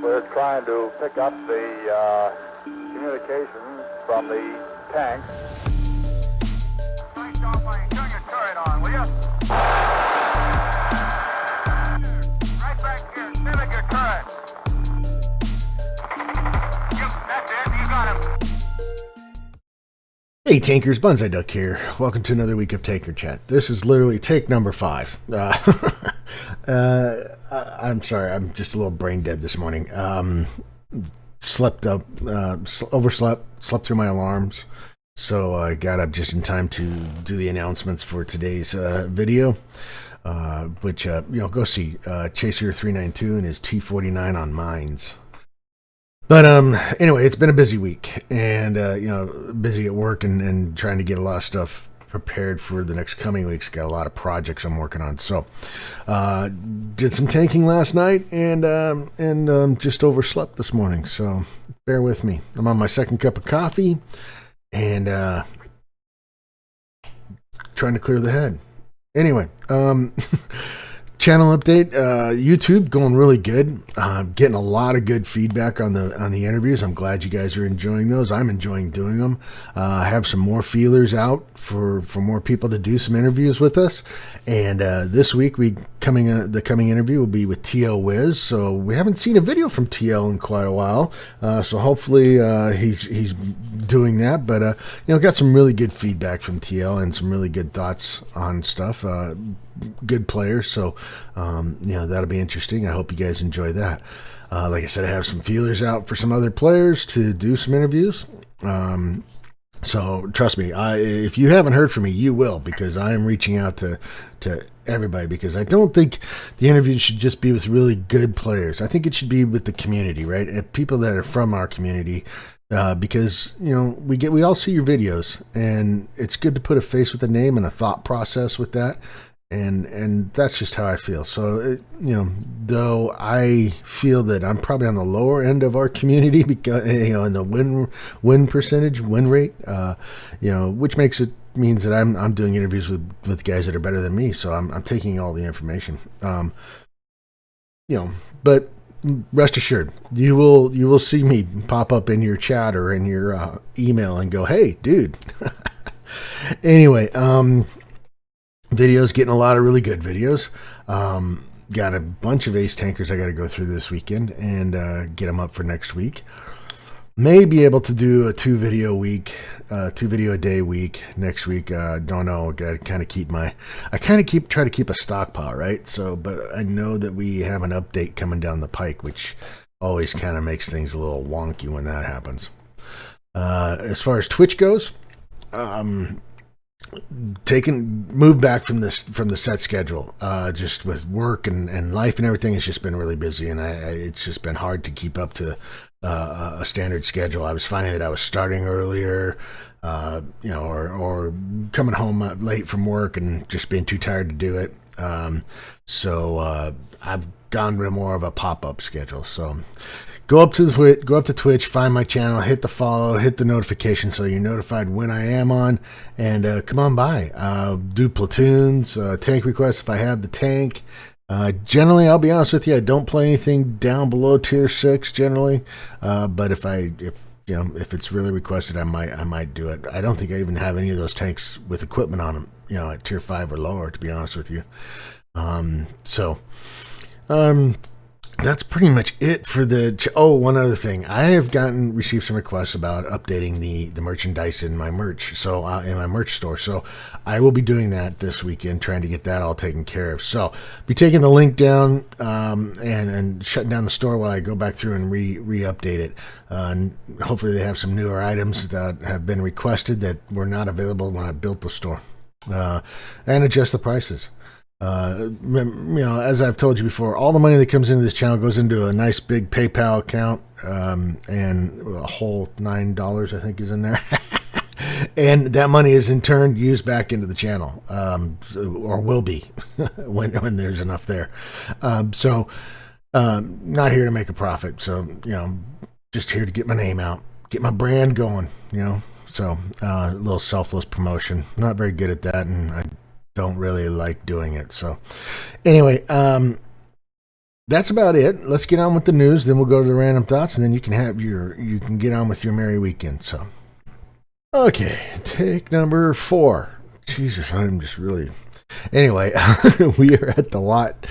We're trying to pick up the communications from the tank. Turn your turret on, will you? Right back here, mimic your turret. That's it, you got him. Hey Tankers, Bonsai Duck here. Welcome to another week of Tanker Chat. This is literally take number 5. I'm sorry, I'm just a little brain dead this morning. Slept up, overslept, slept through my alarms. So I got up just in time to do the announcements for today's video. Which, go see Chaser 392 and his T49 on mines. But anyway, it's been a busy week, and busy at work and trying to get a lot of stuff prepared for the next coming weeks. Got a lot of projects I'm working on. So did some tanking last night and just overslept this morning. So bear with me. I'm on my second cup of coffee and trying to clear the head. Anyway, channel update, YouTube going really good. Getting a lot of good feedback on the interviews. I'm glad you guys are enjoying those. I'm enjoying doing them. I have some more feelers out for more people to do some interviews with us. And this week the coming interview will be with TL Wiz. So we haven't seen a video from TL in quite a while. So hopefully he's doing that. But got some really good feedback from TL and some really good thoughts on stuff. Good players, so that'll be interesting. I hope you guys enjoy that. Like I said, I have some feelers out for some other players to do some interviews. So trust me, if you haven't heard from me, you will, because I am reaching out to everybody, because I don't think the interview should just be with really good players. I think it should be with the community, right? And people that are from our community. Because we all see your videos, and it's good to put a face with a name and a thought process with that. And that's just how I feel. So, though I feel that I'm probably on the lower end of our community because, in the win percentage, win rate, which means that I'm doing interviews with guys that are better than me. So I'm taking all the information. But rest assured, you will see me pop up in your chat or in your email and go, "Hey, dude." Anyway, videos, getting a lot of really good videos. Got a bunch of ace tankers I got to go through this weekend and get them up for next week. May be able to do a 2 video a day week next week. Don't know. Got to kind of try to keep a stockpile, right? So, but I know that we have an update coming down the pike, which always kind of makes things a little wonky when that happens. As far as Twitch goes, moved back from the set schedule, just with work and life and everything. It's just been really busy, and it's just been hard to keep up to a standard schedule. I was finding that I was starting earlier, or coming home late from work and just being too tired to do it. So I've gone to more of a pop-up schedule. So go up to Twitch, find my channel, hit the follow, hit the notification so you're notified when I am on, and come on by. Do platoons, tank requests if I have the tank. Generally, I'll be honest with you, I don't play anything down below tier 6 generally, but if it's really requested, I might do it. I don't think I even have any of those tanks with equipment on them, at tier 5 or lower, to be honest with you. That's pretty much it for one other thing. I have received some requests about updating the merchandise in my merch. So in my merch store. So I will be doing that this weekend, trying to get that all taken care of. So be taking the link down and shutting down the store while I go back through and re-update it. And hopefully they have some newer items that have been requested that were not available when I built the store. And adjust the prices. As I've told you before, all the money that comes into this channel goes into a nice big PayPal account, and a whole $9 I think is in there. And that money is in turn used back into the channel, or will be when there's enough there. So not here to make a profit. So, just here to get my name out, get my brand going, So a little selfless promotion. Not very good at that, and I don't really like doing it. So anyway, that's about it. Let's get on with the news. Then we'll go to the random thoughts, and then you can get on with your merry weekend. So, okay, take number 4. Jesus, I'm just really. Anyway, we are at the Watt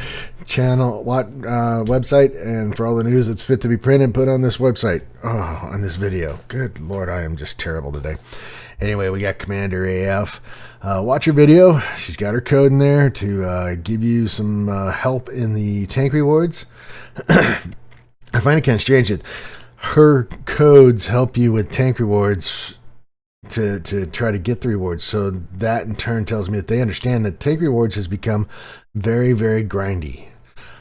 channel, Watt website, and for all the news that's fit to be printed, put on this website. Oh, on this video. Good Lord, I am just terrible today. Anyway, we got Commander AF. Watch her video. She's got her code in there to give you some help in the tank rewards. I find it kind of strange that her codes help you with tank rewards to try to get the rewards. So that in turn tells me that they understand that tank rewards has become very, very grindy.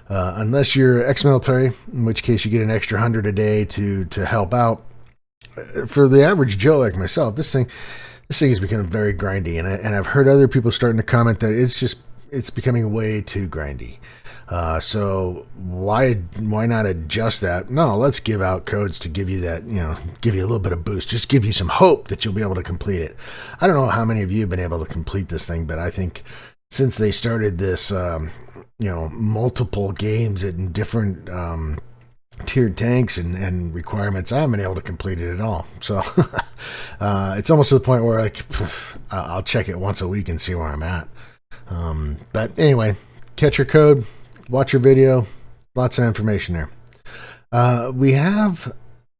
Unless you're ex-military, in which case you get an extra 100 a day to help out. For the average Joe like myself, this thing has become very grindy, and I've heard other people starting to comment that it's becoming way too grindy. So why not adjust that? No, let's give out codes to give you that, give you a little bit of boost, just give you some hope that you'll be able to complete it. I don't know how many of you have been able to complete this thing, but I think since they started this, multiple games in different tiered tanks and requirements, I haven't been able to complete it at all. So it's almost to the point where I'll check it once a week and see where I'm at. But anyway, catch your code, watch your video, lots of information there. We have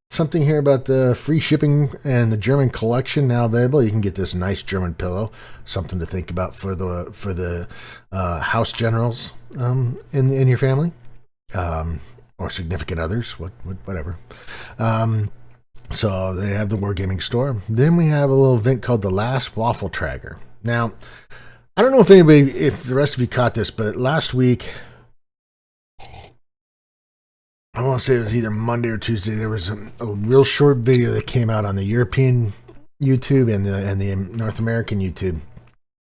something here about the free shipping and the German collection now available. You can get this nice German pillow, something to think about for the house generals in your family. Or significant others, whatever. So they have the Wargaming store. Then we have a little event called the Last Waffle Tracker. Now, I don't know if the rest of you caught this, but last week, I want to say it was either Monday or Tuesday, there was a real short video that came out on the European YouTube and the North American YouTube.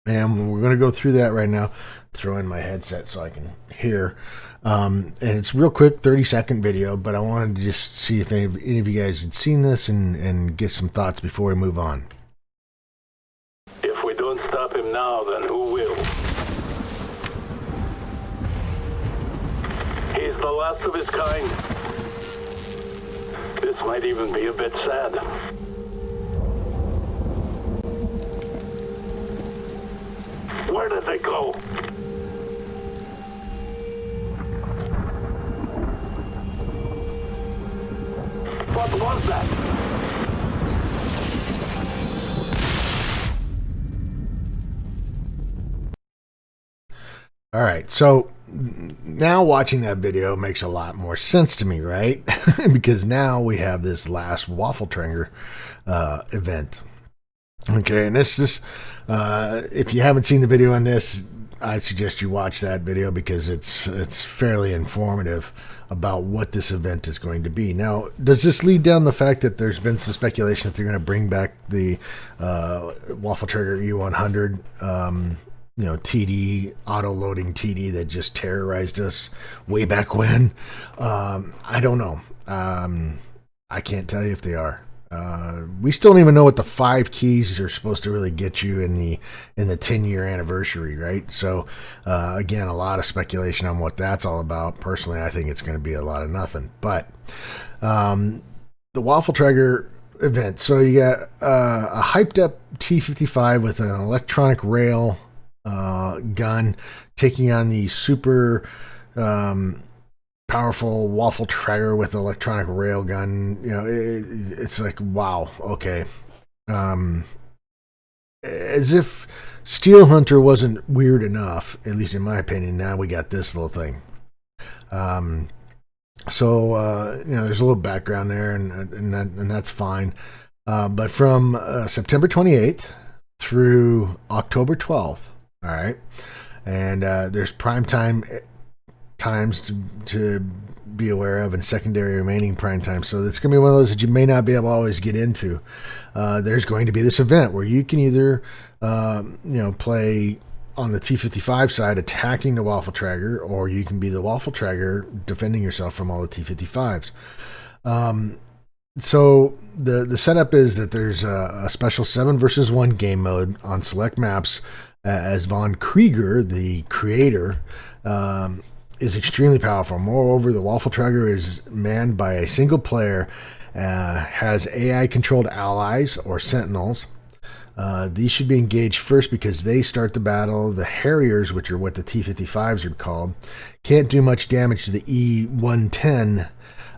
And we're going to go through that right now. Throw in my headset so I can hear. And it's real quick, 30-second video, but I wanted to just see if any of you guys had seen this and get some thoughts before we move on. If we don't stop him now, then who will? He's the last of his kind. This might even be a bit sad. Where did they go? What was that? All right, so now watching that video makes a lot more sense to me, right? Because now we have this Last Waffle Tracker event. Okay, and this if you haven't seen the video on this, I suggest you watch that video because it's fairly informative about what this event is going to be. Now, does this lead down the fact that there's been some speculation that they're going to bring back the Waffle Tracker E100, TD, auto-loading TD that just terrorized us way back when? I don't know. I can't tell you if they are. We still don't even know what the 5 keys are supposed to really get you in the 10-year anniversary, right? So again, a lot of speculation on what that's all about. Personally, I think it's going to be a lot of nothing. But the Waffle Tracker event. So you got a hyped up T-55 with an electronic rail gun taking on the super powerful Waffle Tracker with electronic rail gun. It's like, wow, okay. As if Steel Hunter wasn't weird enough, at least in my opinion. Now we got this little thing. So there's a little background there, and that's fine. But from September 28th through October 12th, all right, and there's prime time times to be aware of and secondary remaining prime time. So it's going to be one of those that you may not be able to always get into. There's going to be this event where you can either play on the T-55 side attacking the Waffle Tracker, or you can be the Waffle Tracker defending yourself from all the T-55s. So the setup is that there's a special 7 versus 1 game mode on select maps as Von Krieger, the creator, is extremely powerful. Moreover, the Waffle Tracker is manned by a single player, has AI-controlled allies or sentinels. These should be engaged first because they start the battle. The Harriers, which are what the T-55s are called, can't do much damage to the E-110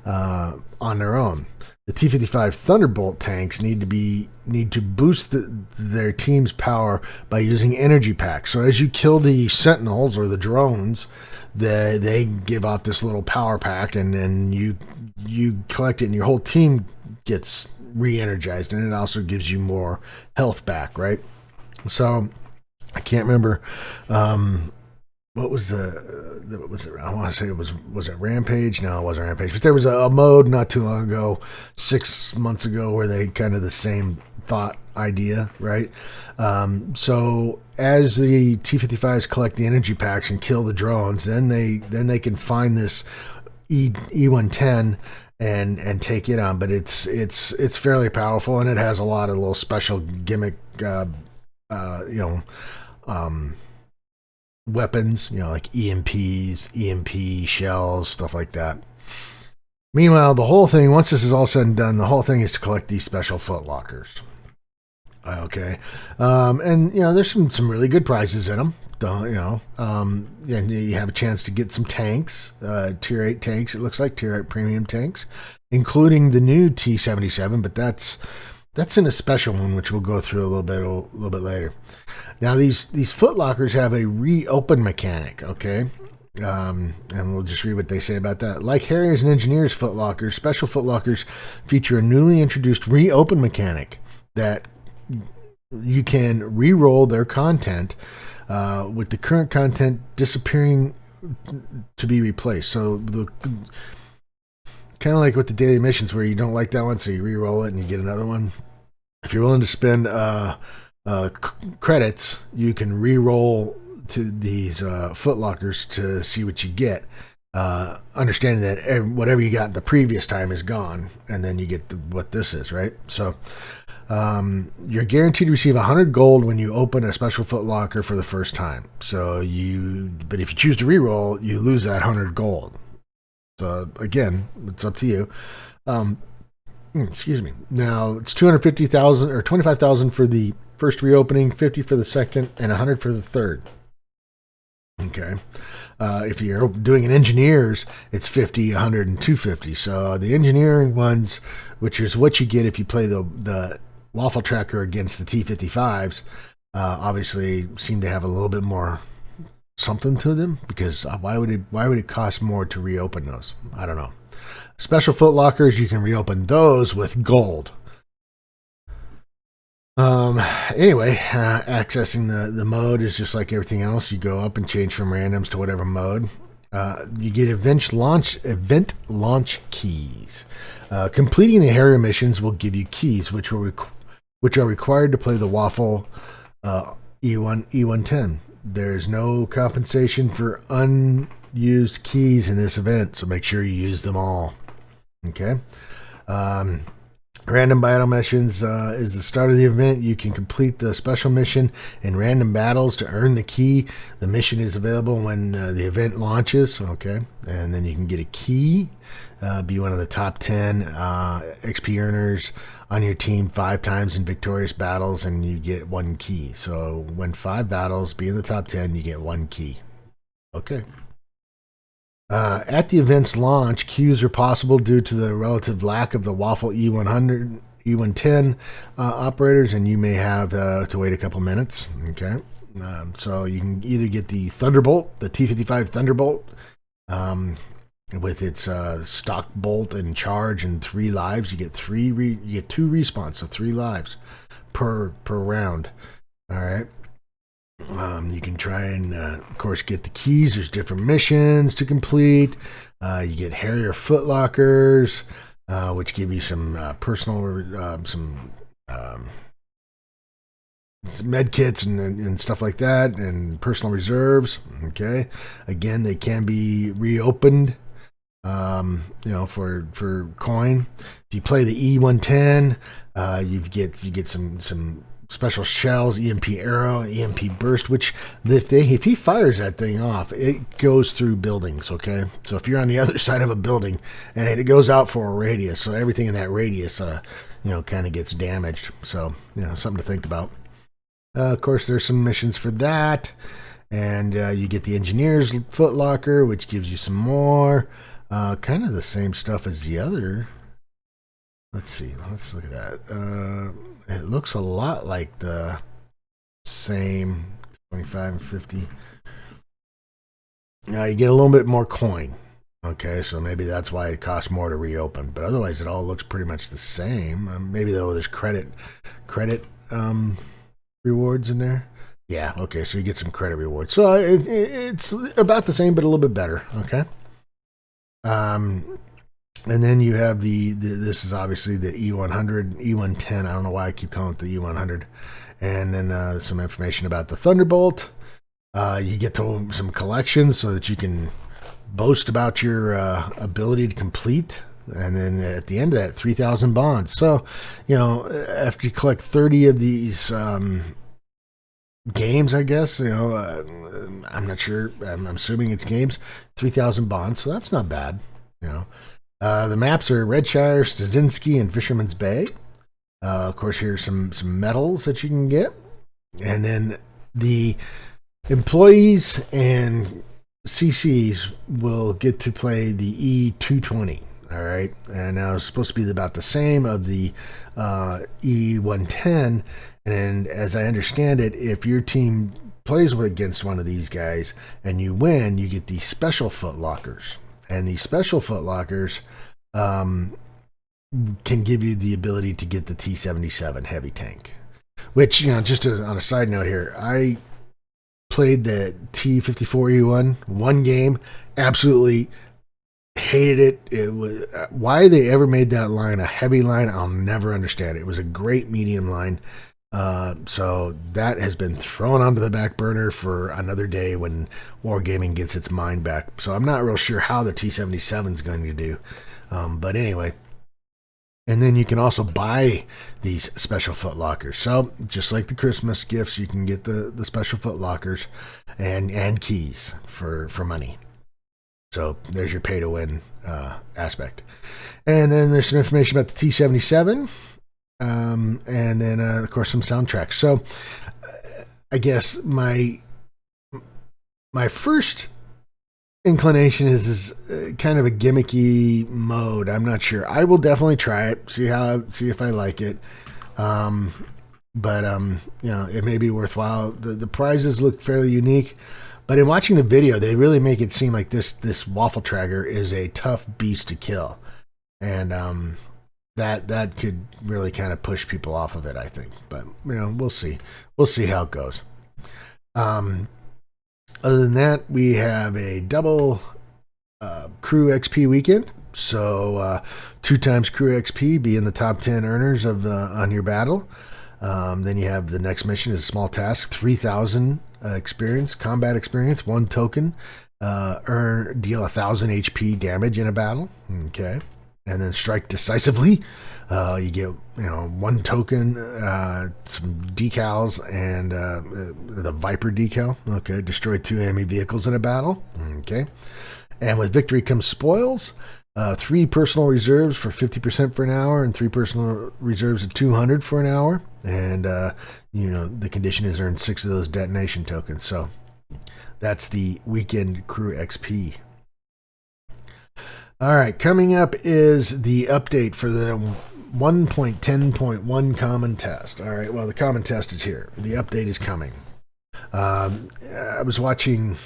on their own. The T-55 Thunderbolt tanks need to boost their team's power by using energy packs. So as you kill the Sentinels or the drones, they give off this little power pack, and then you collect it, and your whole team gets re-energized, and it also gives you more health back, right? So I can't remember what was was it? I want to say was it Rampage? No, it wasn't Rampage. But there was a mode not too long ago, 6 months ago, where they kind of the same thought idea, right? So as the T-55s collect the energy packs and kill the drones, then they can find this E-110 and take it on. But it's fairly powerful, and it has a lot of little special gimmick, weapons, like EMPs, EMP shells, stuff like that. Meanwhile, the whole thing, once this is all said and done, the whole thing is to collect these special footlockers. Okay. And there's some really good prizes in them. And you have a chance to get some tanks, tier 8 tanks. It looks like tier 8 premium tanks, including the new T-77, but that's in a special one, which we'll go through a little bit later. Now, these footlockers have a reopen mechanic, okay? And we'll just read what they say about that. Like Harriers and Engineers footlockers, special footlockers feature a newly introduced reopen mechanic that you can re-roll their content, with the current content disappearing to be replaced. So kind of like with the daily missions where you don't like that one, so you re-roll it and you get another one. If you're willing to spend credits, you can re-roll to these footlockers to see what you get, understanding that whatever you got the previous time is gone, and then you get what this is, right? So you're guaranteed to receive 100 gold when you open a special footlocker for the first time. But if you choose to re-roll, you lose that 100 gold. So again, it's up to you. Excuse me. Now it's 250,000 or 25,000 for the first reopening, 50 for the second, and 100 for the third. Okay. If you're doing an engineers, it's 50, 100, and 250. So the engineering ones, which is what you get if you play the Waffle Tracker against the T-55s, obviously seem to have a little bit more something to them, because why would it cost more to reopen those? I don't know. Special footlockers, you can reopen those with gold. Anyway, accessing the mode is just like everything else. You go up and change from randoms to whatever mode. You get event launch keys. Completing the Harrier missions will give you keys, which are required to play the Waffle E110. There's no compensation for unused keys in this event, so make sure you use them all. Okay. Random battle missions is the start of the event. You can complete the special mission in random battles to earn the key. The mission is available when the event launches. Okay. And then you can get a key, be one of the top 10 XP earners on your team 5 times in victorious battles, and you get 1 key. So when 5 battles, be in the top 10, you get 1 key. Okay. At the event's launch, queues are possible due to the relative lack of the Waffle E100, E110 operators, and you may have to wait a couple minutes. Okay, so you can either get the Thunderbolt, the T-55 Thunderbolt, with its stock bolt and charge and 3 lives. You get 2 respawns, so 3 lives per round. All right. You can try and, of course, get the keys. There's different missions to complete. You get Harrier footlockers, which give you some personal, some med kits and stuff like that, and personal reserves. Okay. Again, they can be reopened, for coin. If you play the E110, you get some special shells, EMP arrow, EMP burst, which if he fires that thing off, it goes through buildings, okay? So if you're on the other side of a building and it goes out for a radius, so everything in that radius, kind of gets damaged. So, something to think about. Of course, there's some missions for that. And you get the Engineer's Footlocker, which gives you some more. Kind of the same stuff as the other. Let's see. Let's look at that. It looks a lot like the same 25 and 50. Now you get a little bit more coin. Okay, so maybe that's why it costs more to reopen. But otherwise, it all looks pretty much the same. Maybe though there's credit rewards in there. Yeah. Okay, so you get some credit rewards. So it's about the same, but a little bit better. Okay. And then you have this is obviously the E100, E110. I don't know why I keep calling it the E100. And then some information about the Thunderbolt. You get to some collections so that you can boast about your ability to complete. And then at the end of that, 3,000 bonds. So, after you collect 30 of these games, I guess, I'm not sure. I'm assuming it's games. 3,000 bonds. So that's not bad, The maps are Redshire, Stasinski, and Fisherman's Bay. Of course, here's some medals that you can get. And then the employees and CCs will get to play the E220. All right. And now it's supposed to be about the same of the E110. And as I understand it, if your team plays against one of these guys and you win, you get these special footlockers. And these special footlockers can give you the ability to get the T-77 heavy tank. Which, just on a side note here, I played the T-54E1 one game, absolutely hated it. It was why they ever made that line a heavy line, I'll never understand. It was a great medium line. So that has been thrown onto the back burner for another day when Wargaming gets its mind back. So I'm not real sure how the T-77 is going to do. But anyway. And then you can also buy these special footlockers. So just like the Christmas gifts, you can get the special footlockers and keys for money. So there's your pay to win aspect. And then there's some information about the T-77. And then, of course, some soundtracks. So, I guess my first inclination is kind of a gimmicky mode. I'm not sure. I will definitely try it, see if I like it. But it may be worthwhile. The prizes look fairly unique, but in watching the video, they really make it seem like this waffle tracker is a tough beast to kill, and that could really kind of push people off of it, I think. But we'll see how it goes. Other than that, we have a double crew XP weekend. So 2 times crew XP, be in the top 10 earners of on your battle. Then you have the next mission is a small task, 3,000 experience, combat experience, 1 token, deal 1,000 HP damage in a battle. Okay. And then strike decisively. You get 1 token, some decals, and the Viper decal. Okay, destroy 2 enemy vehicles in a battle. Okay, and with victory comes spoils. 3 personal reserves for 50% for an hour, and 3 personal reserves at 200 for an hour. And the condition is earn 6 of those detonation tokens. So that's the weekend crew XP. All right, coming up is the update for the 1.10.1 common test. All right, well, the common test is here. The update is coming. I was watching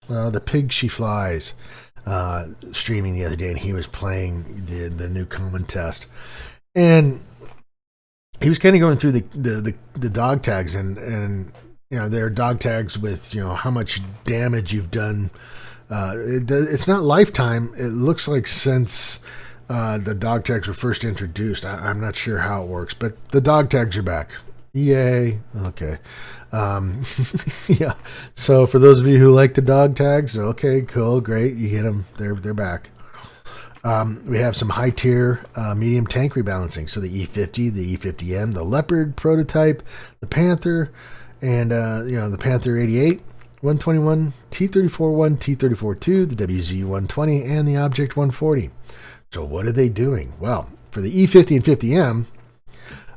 the Pig She Flies streaming the other day, and he was playing the new common test. And he was kind of going through the dog tags, and there are dog tags with how much damage you've done. It's not lifetime. It looks like since the dog tags were first introduced. I'm not sure how it works, but the dog tags are back. Yay. Okay. Yeah. So for those of you who like the dog tags, okay, cool, great. You get them. They're back. We have some high-tier medium tank rebalancing. So the E50, the E50M, the Leopard Prototype, the Panther, and the Panther 88, 121, T-34-1, T-34-2, the WZ-120, and the Object 140. So what are they doing? Well, for the E50 and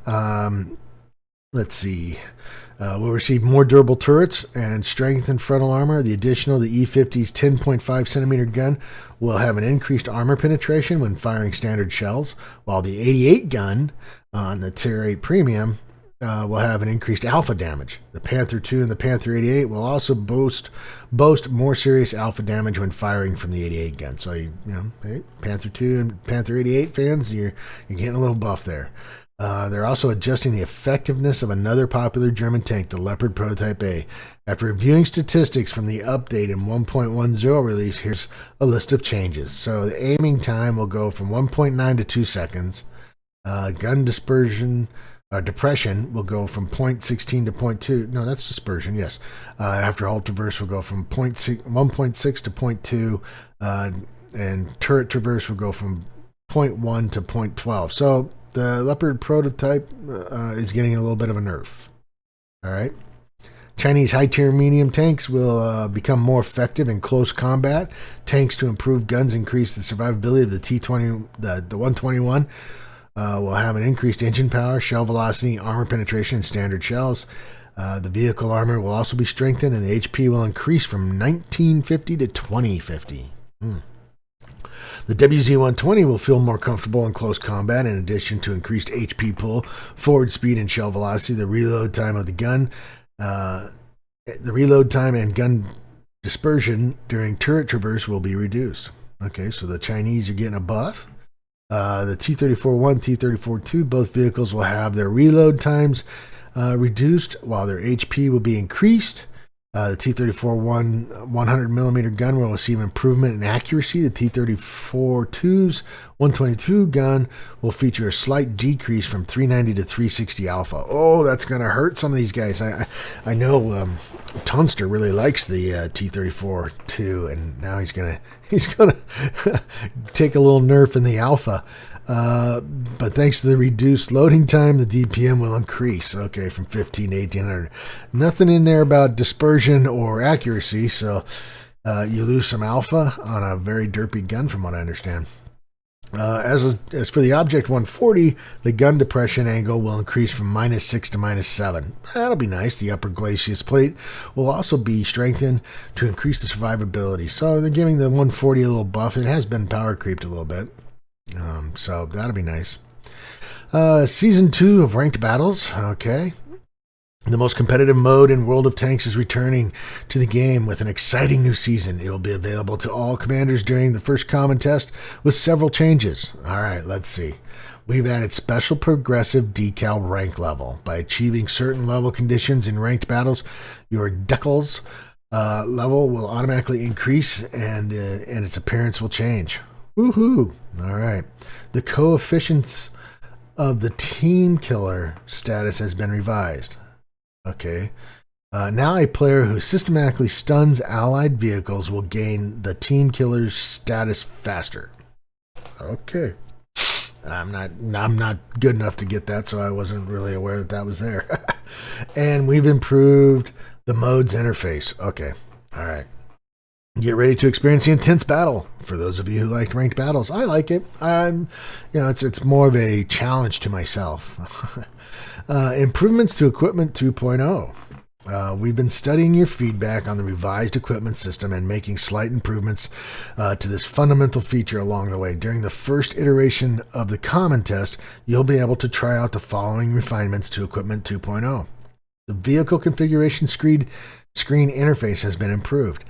50M, let's see. We'll receive more durable turrets and strengthened frontal armor. The E50's 10.5 centimeter gun will have an increased armor penetration when firing standard shells, while the 88 gun on the Tier 8 Premium will have an increased alpha damage. The Panther 2 and the Panther 88 will also boast more serious alpha damage when firing from the 88 gun. So, hey, Panther 2 and Panther 88 fans, you're getting a little buff there. They're also adjusting the effectiveness of another popular German tank, the Leopard Prototype A. After reviewing statistics from the update in 1.10 release, here's a list of changes. So the aiming time will go from 1.9 to 2 seconds. Gun depression will go from 0.16 to 0.2. No, that's dispersion, yes. After hull traverse will go from 1.6 to 0.2. And turret traverse will go from 0.1 to 0.12. So the Leopard Prototype is getting a little bit of a nerf. All right. Chinese high-tier medium tanks will become more effective in close combat. Tanks to improve guns increase the survivability of the T-20, the 121. Will have an increased engine power, shell velocity, armor penetration, and standard shells. The vehicle armor will also be strengthened, and the HP will increase from 1950 to 2050. The WZ-120 will feel more comfortable in close combat in addition to increased HP pull, forward speed, and shell velocity. The reload time of the gun, and gun dispersion during turret traverse will be reduced. Okay, so the Chinese are getting a buff. The T-34-1, T-34-2, both vehicles will have their reload times reduced while their HP will be increased. The T-34-1 100mm gun will receive improvement in accuracy. The T-34-2's 122 gun will feature a slight decrease from 390 to 360 alpha. Oh, that's going to hurt some of these guys. I know Tunster really likes the T-34-2, and now he's gonna take a little nerf in the alpha. But thanks to the reduced loading time, the DPM will increase, okay, from 15 to 1800. Nothing in there about dispersion or accuracy, so you lose some alpha on a very derpy gun from what I understand. As for the Object 140, the gun depression angle will increase from -6 to -7. That'll be nice. The upper glacis plate will also be strengthened to increase the survivability. So they're giving the 140 a little buff. It has been power creeped a little bit. So that'll be nice. Season 2 of Ranked Battles. Okay. The most competitive mode in World of Tanks is returning to the game with an exciting new season. It will be available to all commanders during the first common test with several changes. All right, let's see. We've added special progressive decal rank level. By achieving certain level conditions in ranked battles, your decals level will automatically increase and its appearance will change. Woohoo! All right. The coefficients of the team killer status has been revised. Okay. Now a player who systematically stuns allied vehicles will gain the team killer's status faster. Okay. I'm not good enough to get that, so I wasn't really aware that was there. And we've improved the modes interface. Okay. All right. Get ready to experience the intense battle. For those of you who like ranked battles, I like it. It's more of a challenge to myself. Improvements to Equipment 2.0. We've been studying your feedback on the revised equipment system and making slight improvements to this fundamental feature along the way. During the first iteration of the common test, you'll be able to try out the following refinements to Equipment 2.0. The vehicle configuration screen interface has been improved.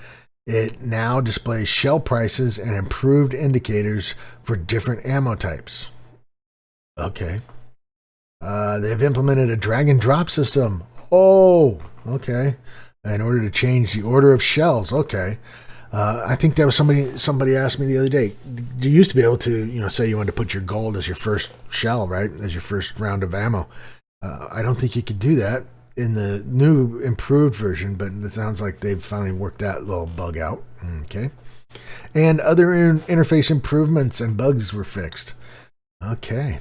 It now displays shell prices and improved indicators for different ammo types. Okay. They've implemented a drag and drop system. Oh, okay. In order to change the order of shells. Okay. I think that was somebody asked me the other day. You used to be able to, say you wanted to put your gold as your first shell, right? As your first round of ammo. I don't think you could do that in the new improved version, but it sounds like they've finally worked that little bug out. Okay. And other interface improvements and bugs were fixed. Okay.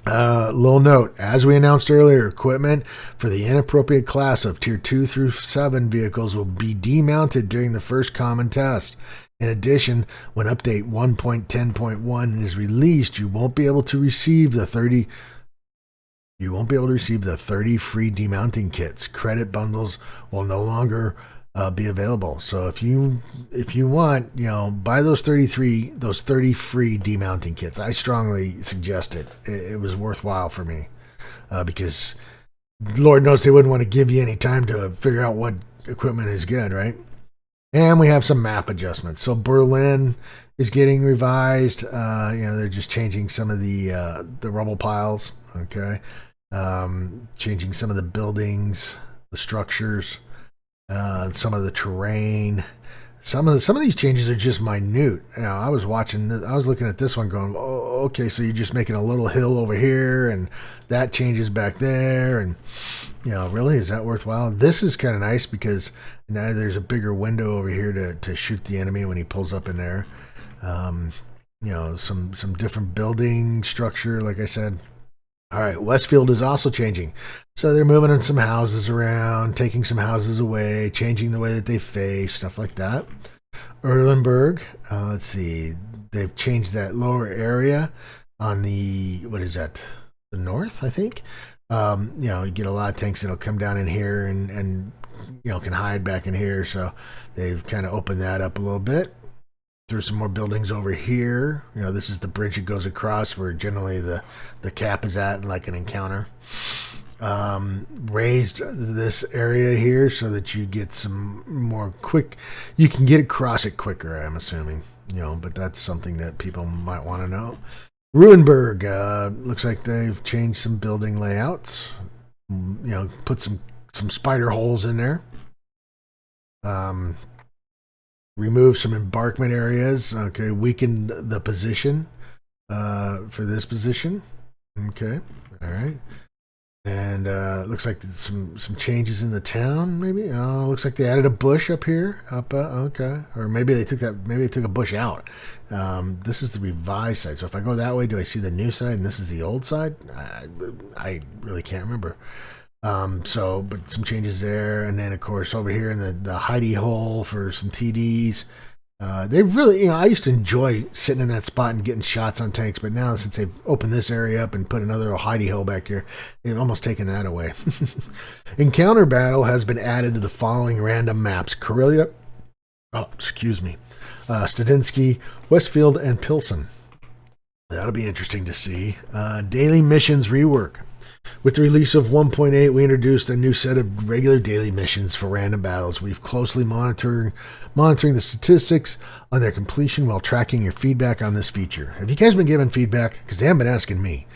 Little note, as we announced earlier, equipment for the inappropriate class of Tier 2 through 7 vehicles will be demounted during the first common test. In addition, when update 1.10.1 is released, you won't be able to receive the 30 free demounting kits. Credit bundles will no longer be available. So if you want, buy those 30 free demounting kits. I strongly suggest it. It was worthwhile for me because Lord knows they wouldn't want to give you any time to figure out what equipment is good, right? And we have some map adjustments. So Berlin is getting revised. They're just changing some of the rubble piles. Okay, changing some of the buildings, the structures, some of the terrain. Some of these changes are just minute. I was looking at this one going, oh, okay, so you're just making a little hill over here, and that changes back there, and really, is that worthwhile? This is kind of nice because now there's a bigger window over here to shoot the enemy when he pulls up in there. Some different building structure, like I said. All right, Westfield is also changing. So they're moving some houses around, taking some houses away, changing the way that they face, stuff like that. Erlenberg, let's see, they've changed that lower area on the, what is that, the north, I think. You get a lot of tanks that'll come down in here and can hide back in here. So they've kind of opened that up a little bit. There's some more buildings over here. This is the bridge that goes across where generally the cap is at, like an encounter. Raised this area here so that you get some more quick. You can get across it quicker, I'm assuming. But that's something that people might want to know. Ruenberg, looks like they've changed some building layouts. Put some spider holes in there. Remove some embarkment areas. Okay, weakened the position for this position. Okay, all right. And looks like some changes in the town. Maybe looks like they added a bush up here. Okay, or maybe they took a bush out. This is the revised side. So if I go that way, do I see the new side? And this is the old side. I really can't remember. But some changes there, and then of course over here in the hidey hole for some TDs. They really, I used to enjoy sitting in that spot and getting shots on tanks, but now since they've opened this area up and put another little hidey hole back here, they've almost taken that away. Encounter battle has been added to the following random maps: Karelia, Studinsky, Westfield, and Pilsen. That'll be interesting to see. Daily missions rework. With the release of 1.8, we introduced a new set of regular daily missions for random battles. We've closely monitoring the statistics on their completion while tracking your feedback on this feature. Have you guys been giving feedback? Because they haven't been asking me.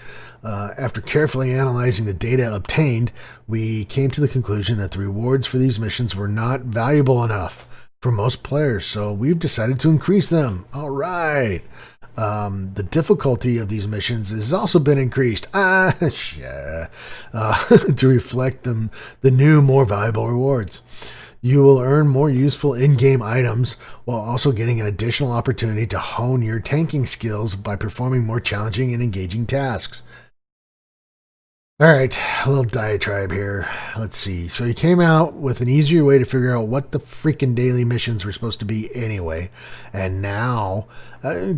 After carefully analyzing the data obtained, we came to the conclusion that the rewards for these missions were not valuable enough for most players, so we've decided to increase them. All right. The difficulty of these missions has also been increased to reflect the new, more valuable rewards. You will earn more useful in-game items while also getting an additional opportunity to hone your tanking skills by performing more challenging and engaging tasks. All right, a little diatribe here. Let's see. So you came out with an easier way to figure out what the freaking daily missions were supposed to be anyway. And now,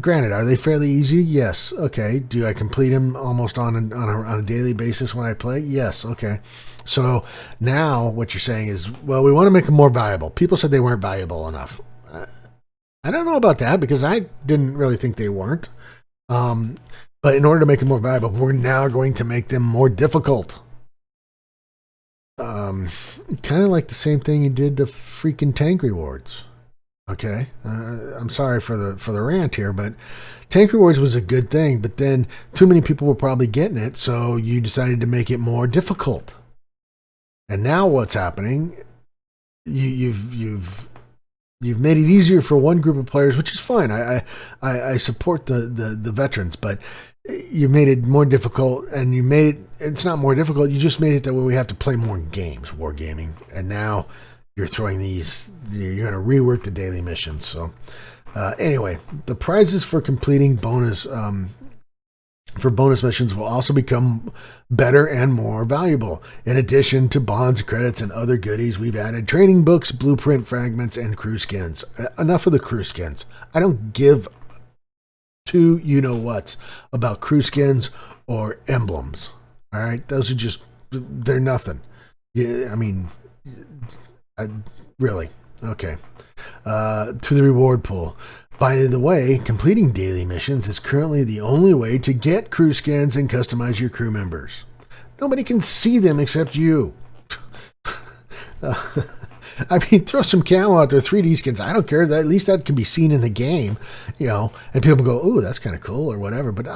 granted, are they fairly easy? Yes. Okay. Do I complete them almost on a daily basis when I play? Yes. Okay. So now what you're saying is, well, we want to make them more valuable. People said they weren't valuable enough. I don't know about that because I didn't really think they weren't. But in order to make them more valuable, we're now going to make them more difficult. Kind of like the same thing you did to freaking tank rewards. Okay, I'm sorry for the rant here, but tank rewards was a good thing. But then too many people were probably getting it, so you decided to make it more difficult. And now what's happening? You've made it easier for one group of players, which is fine. I support the veterans, but you made it more difficult, and it's not more difficult. You just made it that way we have to play more games, wargaming. And now you're going to rework the daily missions. So Anyway, the prizes for completing bonus missions will also become better and more valuable. In addition to bonds, credits, and other goodies, we've added training books, blueprint fragments, and crew skins. Enough of the crew skins. I don't give two you-know-whats about crew skins or emblems. All right? Those are just, they're nothing. Yeah, I mean, really. Okay. To the reward pool. By the way, completing daily missions is currently the only way to get crew skins and customize your crew members. Nobody can see them except you. I mean, throw some camo out there, 3D skins. I don't care. At least that can be seen in the game, you know. And people go, "Oh, that's kind of cool," or whatever. But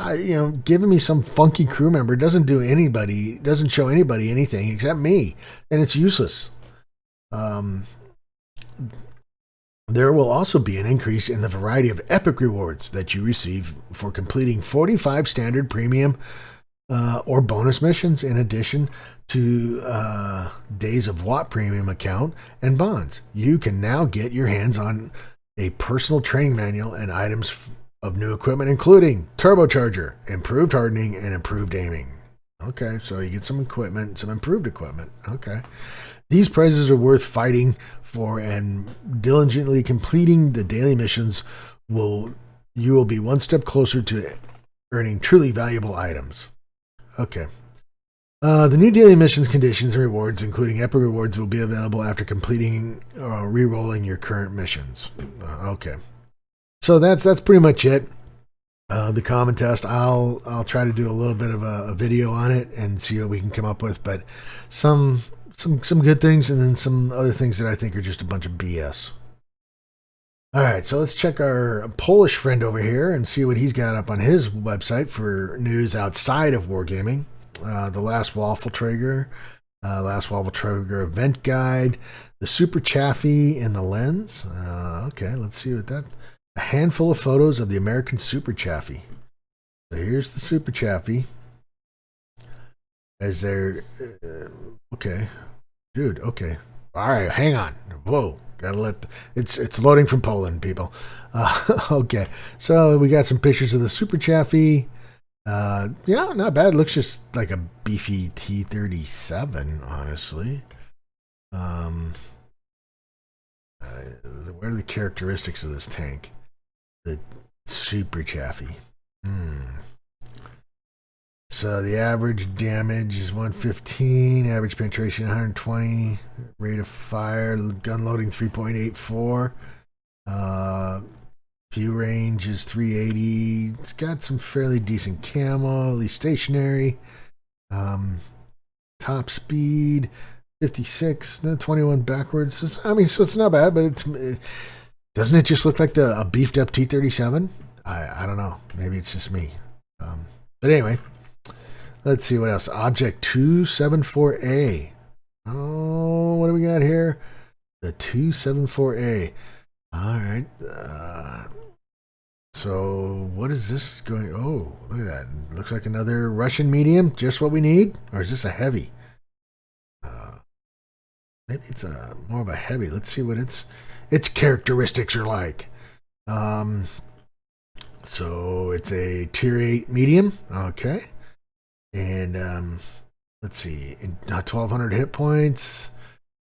giving me some funky crew member doesn't show anybody anything except me, and it's useless. There will also be an increase in the variety of epic rewards that you receive for completing 45 standard premium or bonus missions, in addition to days of Watt Premium account and bonds. You can now get your hands on a personal training manual and items of new equipment, including turbocharger, improved hardening, and improved aiming. Okay, so you get some equipment, some improved equipment. Okay. These prizes are worth fighting for, and diligently completing the daily missions you will be one step closer to earning truly valuable items. Okay. The new daily missions, conditions, and rewards, including epic rewards, will be available after completing or re-rolling your current missions. Okay. So that's pretty much it. The common test, I'll try to do a little bit of a video on it and see what we can come up with, but some good things and then some other things that I think are just a bunch of BS. All right, so let's check our Polish friend over here and see what he's got up on his website for news outside of wargaming. The Last Waffle Traeger event guide, the Super Chaffee and the lens. Okay, let's see what that. A handful of photos of the American Super Chaffee. So here's the Super Chaffee. As they're okay, dude. Okay, all right. Hang on. Whoa, gotta let it's loading from Poland, people. Okay, so we got some pictures of the Super Chaffee. Yeah, not bad. It looks just like a beefy T-37, honestly. What are the characteristics of this tank? The Super Chaffee. So the average damage is 115, average penetration 120, rate of fire, gun loading 3.84, view range is 380. It's got some fairly decent camo, at least stationary. Top speed 56, 21 backwards. So it's not bad, but doesn't it just look like a beefed up T-37? I don't know. Maybe it's just me. But anyway. Let's see what else. Object 274A. Oh, what do we got here? The 274A. All right. So what is this going? Oh, look at that. Looks like another Russian medium. Just what we need? Or is this a heavy? Maybe it's more of a heavy. Let's see what its characteristics are like. So it's a tier 8 medium. Okay. And let's see, 1,200 hit points,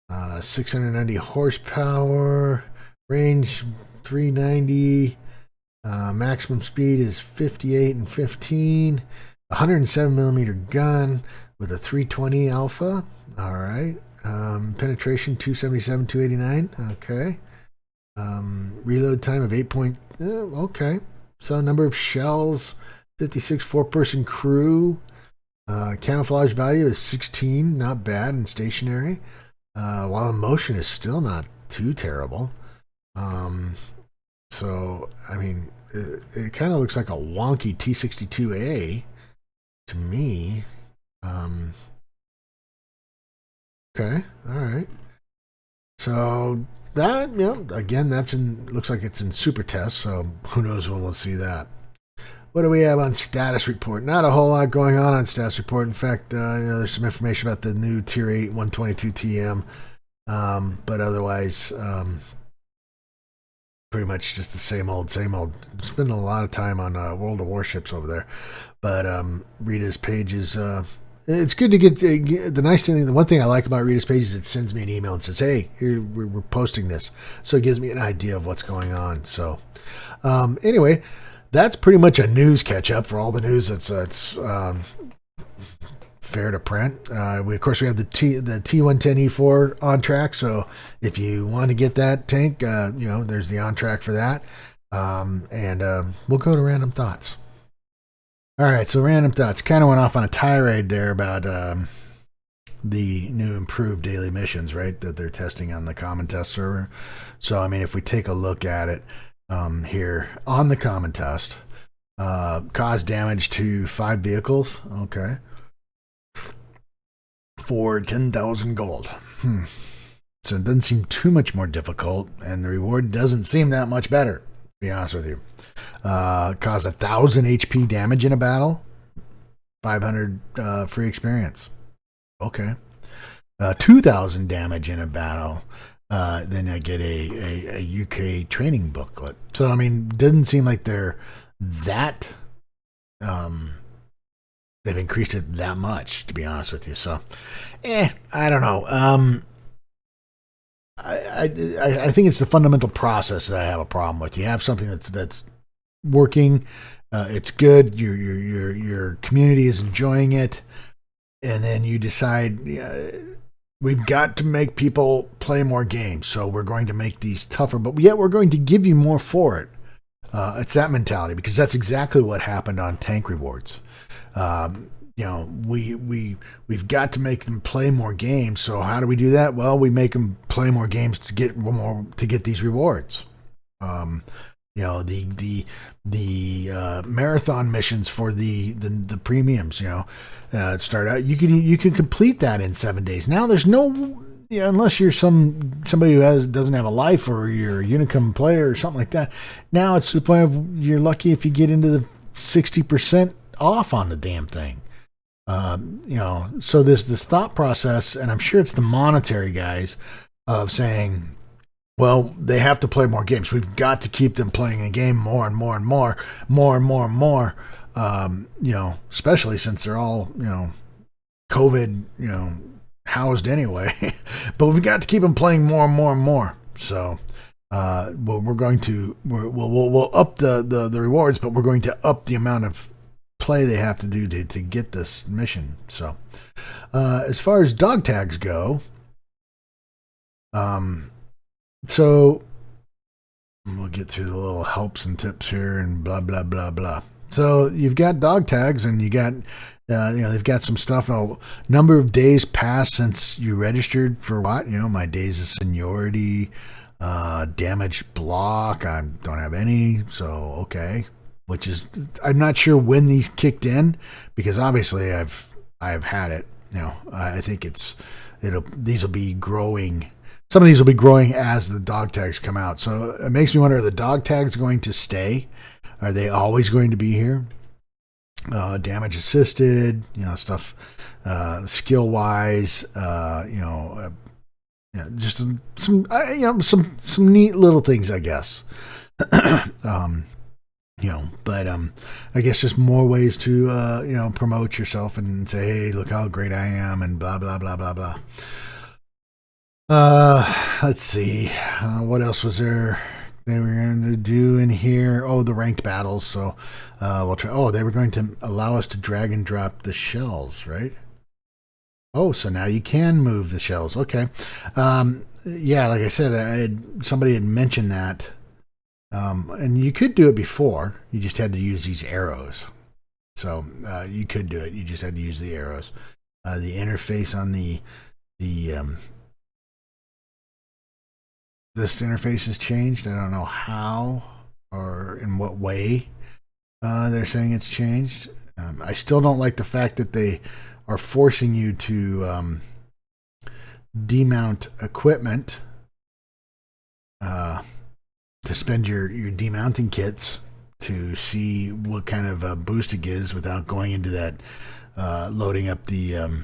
690 horsepower, range 390, maximum speed is 58 and 15, 107 millimeter gun with a 320 alpha. All right, penetration 277, 289. Okay, reload time of 8 point. Okay, so number of shells, 56, 4-person crew. Camouflage value is 16, not bad and stationary. While in motion is still not too terrible. So I mean, it kind of looks like a wonky T-62A to me. Okay, all right. So that, again, looks like it's in super test. So who knows when we'll see that. What do we have on status report? Not a whole lot going on status report. In fact, there's some information about the new Tier 8 122 TM, but otherwise, pretty much just the same old, same old. Spending a lot of time on World of Warships over there, but Rita's page is. It's good to get the nice thing. The one thing I like about Rita's page is it sends me an email and says, "Hey, here we're posting this," so it gives me an idea of what's going on. So, anyway, that's pretty much a news catch up for all the news that's fair to print. We have the T110E4 on track. So if you want to get that tank, there's the on track for that. And we'll go to random thoughts. All right, so random thoughts. Kind of went off on a tirade there about the new improved daily missions, right, that they're testing on the common test server. So, I mean, if we take a look at it here on the common test, caused damage to 5 vehicles, okay, for 10,000 gold. So it doesn't seem too much more difficult, and the reward doesn't seem that much better, to be honest with you. Cause 1,000 HP damage in a battle, 500 free experience. Okay. 2,000 damage in a battle, then I get a UK training booklet. So, I mean, doesn't seem like they're that, they've increased it that much, to be honest with you. So, I don't know. I think it's the fundamental process that I have a problem with. You have something that's working, it's good, your community is enjoying it, and then you decide we've got to make people play more games, so we're going to make these tougher, but yet we're going to give you more for it. It's that mentality, because that's exactly what happened on tank rewards. We've got to make them play more games. So how do we do that? Well, we make them play more games to get these rewards. The marathon missions for the premiums, start out, you can complete that in 7 days. Now there's no, unless you're somebody who doesn't have a life, or you're a Unicum player or something like that. Now it's to the point of you're lucky if you get into the 60% off on the damn thing. So this thought process, and I'm sure it's the monetary guys, of saying, well, they have to play more games. We've got to keep them playing a game more and more and more, especially since they're all, COVID, housed anyway. But we've got to keep them playing more and more and more. So, we'll up the rewards, but we're going to up the amount of play they have to do to get this mission. So, as far as dog tags go, so we'll get through the little helps and tips here and blah, blah, blah, blah. So you've got dog tags, and you got, they've got some stuff. Number of days passed since you registered for what? My days of seniority, damaged block. I don't have any. So, okay. Which is, I'm not sure when these kicked in, because obviously I've had it. I think these will be growing. Some of these will be growing as the dog tags come out. So it makes me wonder, are the dog tags going to stay? Are they always going to be here? Damage assisted, stuff, skill wise, just some neat little things, I guess. But I guess just more ways to promote yourself and say, hey, look how great I am, and blah blah blah blah blah. Let's see, what else was there they were going to do in here? Oh, the ranked battles. So we'll try. Oh, they were going to allow us to drag and drop the shells, right? Oh, so now you can move the shells. Okay. Yeah, like I said, somebody had mentioned that. And you could do it before. You just had to use these arrows. So you could do it. You just had to use the arrows. The interface on this interface has changed. I don't know how or in what way they're saying it's changed. I still don't like the fact that they are forcing you to demount equipment. To spend your demounting kits to see what kind of a boost it gives without going into that, loading up the,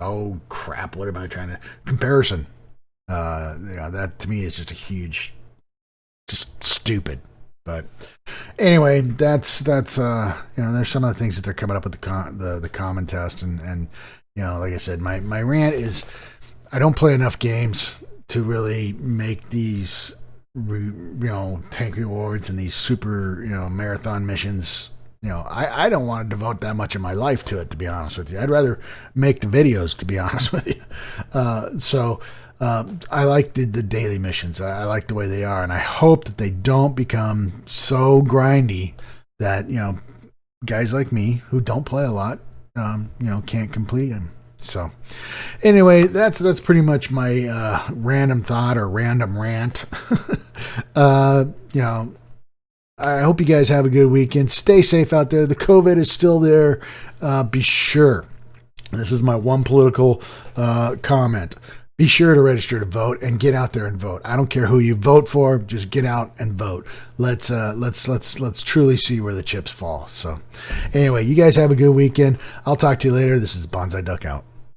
oh crap, what am I trying to, comparison. That to me is just a huge, just stupid. But anyway, that's there's some of the things that they're coming up with the common test, and like I said, my rant is I don't play enough games to really make these tank rewards and these super marathon missions. I don't want to devote that much of my life to it, to be honest with you. I'd rather make the videos, to be honest with you. I like the daily missions. I like the way they are, and I hope that they don't become so grindy that guys like me who don't play a lot, can't complete them. So, anyway, that's pretty much my random thought or random rant. I hope you guys have a good weekend. Stay safe out there. The COVID is still there. Be sure. This is my one political comment. Be sure to register to vote and get out there and vote. I don't care who you vote for. Just get out and vote. Let's truly see where the chips fall. So, anyway, you guys have a good weekend. I'll talk to you later. This is Bonsai Duck out.